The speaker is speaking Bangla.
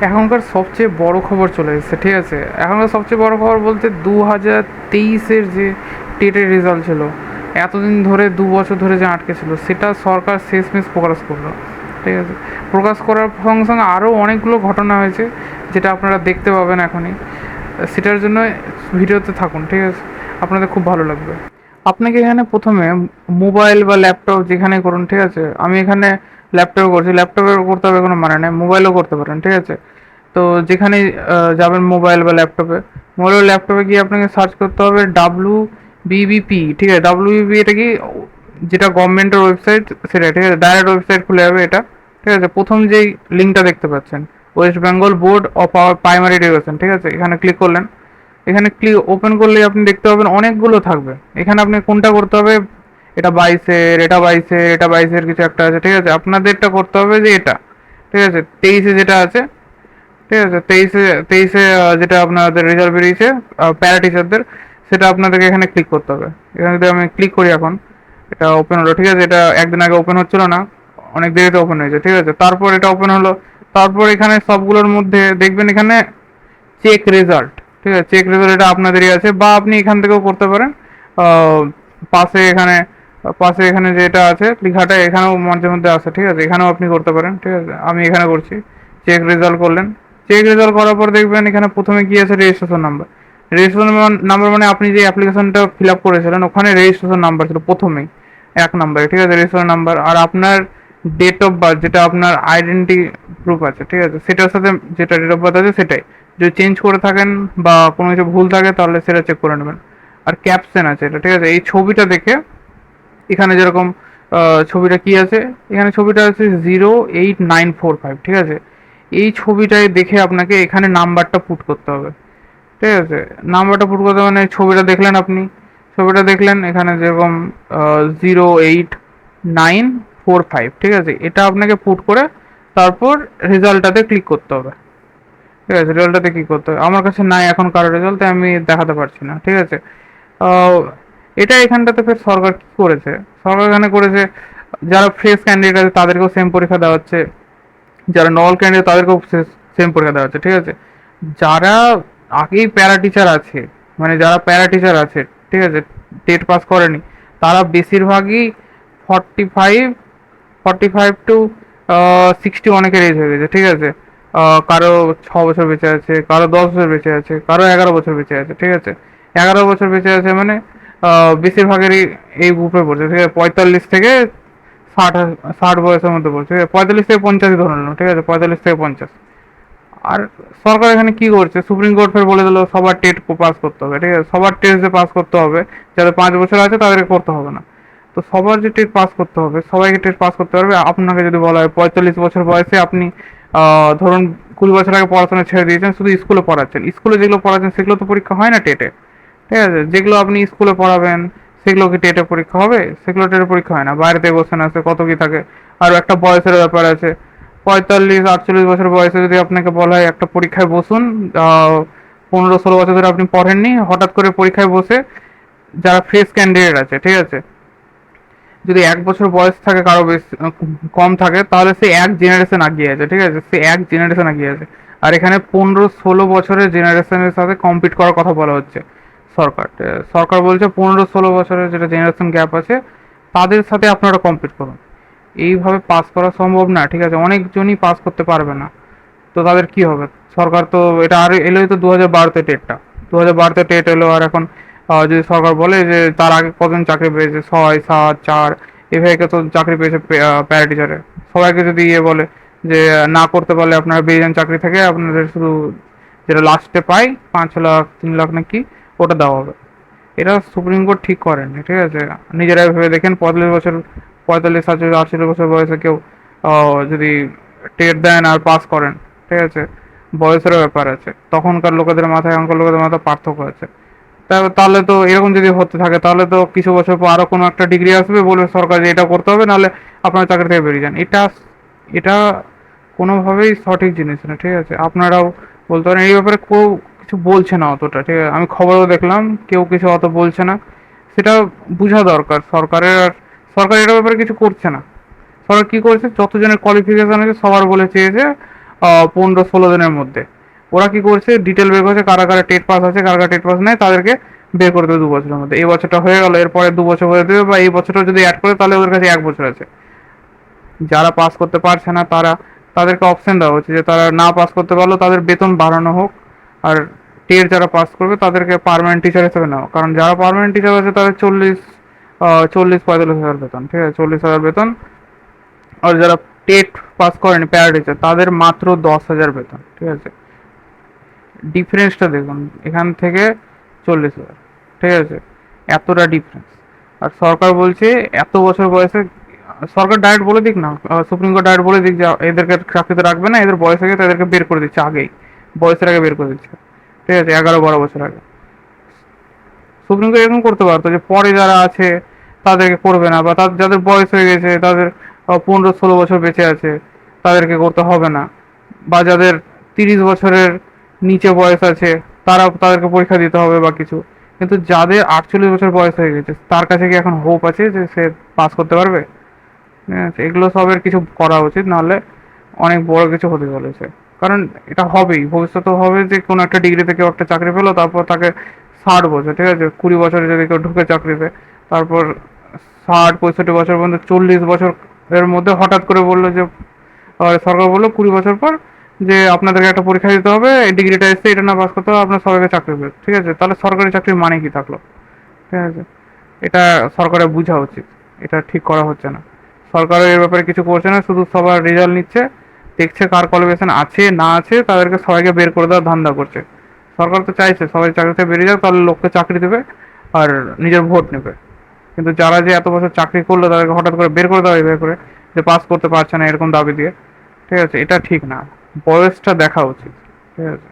এখনকার সবচেয়ে বড় খবর চলে এসেছে, ঠিক আছে? এখনকার সবচেয়ে বড় খবর বলতে 2023-এর যে টেটের রেজাল্ট ছিল, এতদিন ধরে 2 বছর ধরে যে আটকে ছিল, সেটা সরকার শেষমেশ প্রকাশ করলো, ঠিক আছে? প্রকাশ করার সঙ্গে সঙ্গে আরও অনেকগুলো ঘটনা হয়েছে, যেটা আপনারা দেখতে পাবেন এখনই। সেটার জন্য ভিডিওতে থাকুন, ঠিক আছে? আপনাদের খুব ভালো লাগবে। আপনাকে এখানে প্রথমে মোবাইল বা ল্যাপটপ যেখানে করুন, ঠিক আছে? আমি এখানে ল্যাপটপে করছি, ল্যাপটপে করতে হবে কোনো মানে নেই, মোবাইলেও করতে পারেন, ঠিক আছে? তো যেখানেই যাবেন মোবাইল বা ল্যাপটপে, মোবাইল বা ল্যাপটপে গিয়ে আপনাকে সার্চ করতে হবে WBBP, ঠিক আছে? WBBP এটা কি, যেটা গভর্নমেন্টের ওয়েবসাইট সেটা, ঠিক আছে? ডাইরেক্ট ওয়েবসাইট খুলে যাবে এটা, ঠিক আছে? প্রথম যেই লিঙ্কটা দেখতে পাচ্ছেন, West Bengal board of primary education, ঠিক আছে? এখানে ক্লিক করলেন। এখানে ক্লিক ওপেন করলেই আপনি দেখতে পাবেন অনেকগুলো থাকবে। এখানে আপনি কোনটা করতে হবে, এটা 22-এর, এটা 22-এর, এটা 22-এর কিছু একটা আছে, ঠিক আছে? আপনাদেরটা করতে হবে যে এটা, ঠিক আছে? 23-এ যেটা আছে, ঠিক আছে? তেইশে যেটা আপনাদের রেজাল্ট বেরিয়েছে প্যারা টিচারদের, সেটা আপনাদেরকে এখানে ক্লিক করতে হবে। এখানে যদি আমি ক্লিক করি এখন, এটা ওপেন হলো, ঠিক আছে? এটা একদিন আগে ওপেন হচ্ছিল না, অনেক দেরিতে ওপেন হয়েছে, ঠিক আছে? তারপর এটা ওপেন হলো। তারপর এখানে সবগুলোর মধ্যে দেখবেন এখানে চেক রেজাল্ট, ঠিক আছে? চেক রেজাল্ট এটা আপনাদেরই আছে, বা আপনি এখান থেকেও করতে পারেন। আহ, পাশে এখানে পাশে এখানে যেটা আছে লেখাটা, এখানেও মাঝে মধ্যে আছে, ঠিক আছে? এখানেও আপনি করতে পারেন, ঠিক আছে? আমি এখানে করছি। চেক রেজাল্ট করলেন। চেক রেজাল্ট করার পর দেখবেন এখানে প্রথমে কি আছে, রেজিস্ট্রেশন নাম্বার। রেজিস্ট্রেশন নাম্বার মানে আপনি যে অ্যাপ্লিকেশনটা ফিল আপ করেছিলেন, ওখানে রেজিস্ট্রেশন নাম্বার ছিল প্রথমেই, 1 নম্বরে, ঠিক আছে? Registration number. আর আপনার ডেট অফ বার্থ, যেটা আপনার আইডেন্টি প্রুফ আছে, ঠিক আছে? সেটার সাথে যেটা ডেট অফ বার্থ আছে সেটাই। যদি চেঞ্জ করে থাকেন বা কোনো কিছু ভুল থাকে, তাহলে সেটা চেক করে নেবেন। আর ক্যাপশন আছে এটা, ঠিক আছে? এই ছবিটা দেখে, এখানে যেরকম ছবিটা কি আছে, এখানে ছবিটা আছে 08945, ঠিক আছে? এই ছবিটায় দেখে আপনাকে এখানে নাম্বারটা পুট করতে হবে, ঠিক আছে? নাম্বারটা পুট করতে মানে ছবিটা দেখলেন আপনি, ছবিটা দেখলেন এখানে যেরকম 08945, ঠিক আছে? এটা আপনাকে পুট করে তারপর রেজাল্টটাতে ক্লিক করতে হবে, ঠিক আছে? রেজাল্টটাতে ক্লিক করতে হবে। আমার কাছে নাই এখন কারো রেজাল্ট, তাই আমি দেখাতে পারছি না, ঠিক আছে? আহ, এটা এখানটাতে ফের সরকার কি করেছে, সরকার এখানে করেছে, যারা ফ্রেশ ক্যান্ডিডেট আছে তাদেরকেও সেম পরীক্ষা দেওয়া হচ্ছে, যারা নল ক্যান্ডিডেট তাদেরকেও সেম পরীক্ষা দেওয়া হচ্ছে, ঠিক আছে? যারা আগেই প্যারা টিচার আছে, মানে যারা প্যারা টিচার আছে, ঠিক আছে, টেট পাস করেনি, তারা বেশিরভাগই 45, 45 টু 60 অনেকের এজ হয়ে গেছে, ঠিক আছে? কারো 6 বছর বেঁচে আছে, কারো 10 বছর বেঁচে আছে, কারো 11 বছর বেঁচে আছে, ঠিক আছে? 11 বছর বেঁচে আছে মানে বেশিরভাগেরই এই গ্রুপে পড়ছে, ঠিক আছে? 45 থেকে 60, 60 বয়সের মধ্যে পড়ছে, ঠিক আছে? 45 থেকে 50 ধরে নিলাম, ঠিক আছে? 45 থেকে 50। আর সরকার এখানে কি করছে, সুপ্রিম কোর্ট ফের বলে দিল সবার টেট পাস করতে হবে, ঠিক আছে? সবার টেস্ট যে পাস করতে হবে, যাদের 5 বছর আছে তাদেরকে করতে হবে না। তো সবার যে টেট পাস করতে হবে, সবাইকে টেট পাস করতে পারবে। আপনাকে যদি বলা হয় 45 বছর বয়সে আপনি ধরুন 20 বছর আগে পড়াশোনা ছেড়ে দিয়েছেন, শুধু স্কুলে পড়াচ্ছেন, স্কুলে যেগুলো পড়াচ্ছেন সেগুলো তো পরীক্ষা হয় না টেটে, ঠিক আছে? যেগুলো আপনি স্কুলে পড়াবেন সেগুলো কি টেটে পরীক্ষা হবে? সেগুলো টেটে পরীক্ষা হয় না, বাইরেতে কোশ্চেন আছে, কত কি থাকে। আর একটা বয়সের ব্যাপার আছে, 45 48 বছর বয়সে যদি আপনাকে বলা হয় একটা পরীক্ষায় বসুন, 15 16 বছর ধরে আপনি পড়েননি, হঠাৎ করে পরীক্ষায় বসে, যারা ফ্রেশ ক্যান্ডিডেট আছে, ঠিক আছে, যদি 1 বছর বয়স থাকে কারো বেশি কম থাকে, তাহলে সে এক জেনারেশন আগিয়ে আছে, ঠিক আছে? সে এক জেনারেশন আগিয়ে আছে। আর এখানে 15 16 বছরের জেনারেশনের সাথে কম্পিট করার কথা বলা হচ্ছে। সরকার বলছে 15 16 বছরের যেটা জেনারেশন গ্যাপ আছে, তাদের সাথে আপনারা কম্পিট করুন। এইভাবে পাস করা সম্ভব না, ঠিক আছে? অনেকজনই পাস করতে পারবে না। তো তাদের কি হবে? সরকার তো এটা আর এলোই তো 2012-তে টেটটা, 2012-তে টেট এলো। আর এখন যদি সরকার বলে যে তার আগে কজন চাকরি পেয়েছে, 6 7 4, এভাবে তো চাকরি পেয়েছে প্যারা টিচারে, সবাইকে যদি ইয়ে বলে যে না করতে পারলে আপনারা বেরিয়ে যান চাকরি থেকে, আপনাদের শুধু যেটা লাস্টে পাই 5 লাখ 3 লাখ নাকি, ওটা দেওয়া হবে। এটা সুপ্রিম কোর্ট ঠিক করেনি, ঠিক আছে? নিজেরাই ভেবে দেখেন, 45 বছর, 45 47 48 বছর বয়সে কেউ যদি টেট দেন আর পাস করেন, ঠিক আছে, বয়সেরও ব্যাপার আছে, তখনকার লোকেদের মাথায় এখনকার লোকেদের মাথায় পার্থক্য আছে। তাহলে তো এরকম যদি হতে থাকে, তাহলে তো কিছু বছর পর আরো কোনো একটা ডিগ্রি আসবে, বলবে সরকার যে এটা করতে হবে, নাহলে আপনার চাকরি থেকে বেরিয়ে যান। এটা কোনোভাবেই সঠিক জিনিস না, ঠিক আছে? আপনারাও বলতে পারেন, এই ব্যাপারে কেউ কিছু বলছে না অতটা, ঠিক আছে? আমি খবরও দেখলাম কেউ কিছু অত বলছে না। সেটা বোঝা দরকার সরকারের। আর সরকার এটার ব্যাপারে কিছু করছে না। সরকার কি করেছে, যতজনের কোয়ালিফিকেশন আছে সবার বলে চেয়েছে 15-16 দিনের মধ্যে। ওরা কি করছে, ডিটেল বের করছে কারা কারা টেট পাস আছে, কারা কারা টেট পাস নেই, তাদেরকে বের করে দেবে 2 বছরের মধ্যে। এই বছরটা হয়ে গেল, এরপরে 2 বছর করে দেবে, বা এই বছরটা যদি অ্যাড করে তাহলে ওদের কাছে 1 বছর আছে। যারা পাস করতে পারছে না তাদেরকে অপশন দেওয়া হচ্ছে যে তারা না পাস করতে পারলো তাদের বেতন বাড়ানো হোক, আর টের যারা পাস করবে তাদেরকে পার্মানেন্ট টিচার হিসেবে নেওয়া। কারণ যারা পার্মানেন্ট টিচার আছে তাদের 40-45 হাজার বেতন, ঠিক আছে, 40 হাজার বেতন। আর যারা টেট পাস করেনি প্যারা টিচার তাদের মাত্র 10 হাজার বেতন, ঠিক আছে। ডিফারেন্সটা দেখুন, এখান থেকে 40 হাজার, ঠিক আছে, এতটা ডিফারেন্স। আর সরকার বলছে এত বছর বয়সে, সরকার ডাইরেক্ট বলে দিক না, সুপ্রিম কোর্ট ডাইরেক্ট বলে দিক যে এদেরকে চাকরিতে রাখবে না, এদের বয়স আগে তাদেরকে বের করে দিচ্ছে, আগেই বয়সের আগে বের করে দিচ্ছে, ঠিক আছে, 11-12 বছর আগে। সুপ্রিম কোর্ট এরকম করতে পারতো যে পরে যারা আছে তাদেরকে করবে না, বা যাদের বয়স হয়ে গেছে, তাদের 15-16 বছর বেঁচে আছে, তাদেরকে করতে হবে না। বা যাদের 30 বছরের নিচে বয়স আছে তাদেরকে পরীক্ষা দিতে হবে বা কিছু। কিন্তু যাদের 48 বছর বয়স হয়ে গেছে তার কাছে কি এখন হোপ আছে যে সে পাস করতে পারবে? হ্যাঁ, এগুলো সবের কিছু করা উচিত, নাহলে অনেক বড় কিছু হতে চলেছে। কারণ এটা হবেই, ভবিষ্যতে হবে যে কোনো একটা ডিগ্রিতে কেউ একটা চাকরি পেলো, তারপর তাকে 60 বছর, ঠিক আছে, 20 বছরে যদি কেউ ঢুকে চাকরিতে, তারপর 60-65 বছর পর্যন্ত, 40 বছর এর মধ্যে হঠাৎ করে বললো যে সরকার বললো 20 বছর পর যে আপনাদেরকে একটা পরীক্ষা দিতে হবে, এই ডিগ্রিটা এসছে, এটা না পাস করতে হবে, আপনার সবাইকে চাকরি দেবে, ঠিক আছে। তাহলে সরকারি চাকরির মানে কি থাকলো? ঠিক আছে, এটা সরকারের বোঝা উচিত, এটা ঠিক করা হচ্ছে না। সরকারের এর ব্যাপারে কিছু করছে না, শুধু সবার রেজাল্ট নিচ্ছে, দেখছে কার কোয়ালিফিকেশন আছে না আছে, তাদেরকে সবাইকে বের করে দেওয়ার ধান্দা করছে। সরকার তো চাইছে সবাই চাকরিতে বেরিয়ে যাক, তাহলে লোককে চাকরি দেবে আর নিজের ভোট নেবে। কিন্তু যারা যে এত বছর চাকরি করলো তাদেরকে হঠাৎ করে বের করে দেওয়া বের করে, যে পাস করতে পারছে না এরকম দাবি দিয়ে, ঠিক আছে, এটা ঠিক না। বয়সটা দেখা উচিত, ঠিক আছে।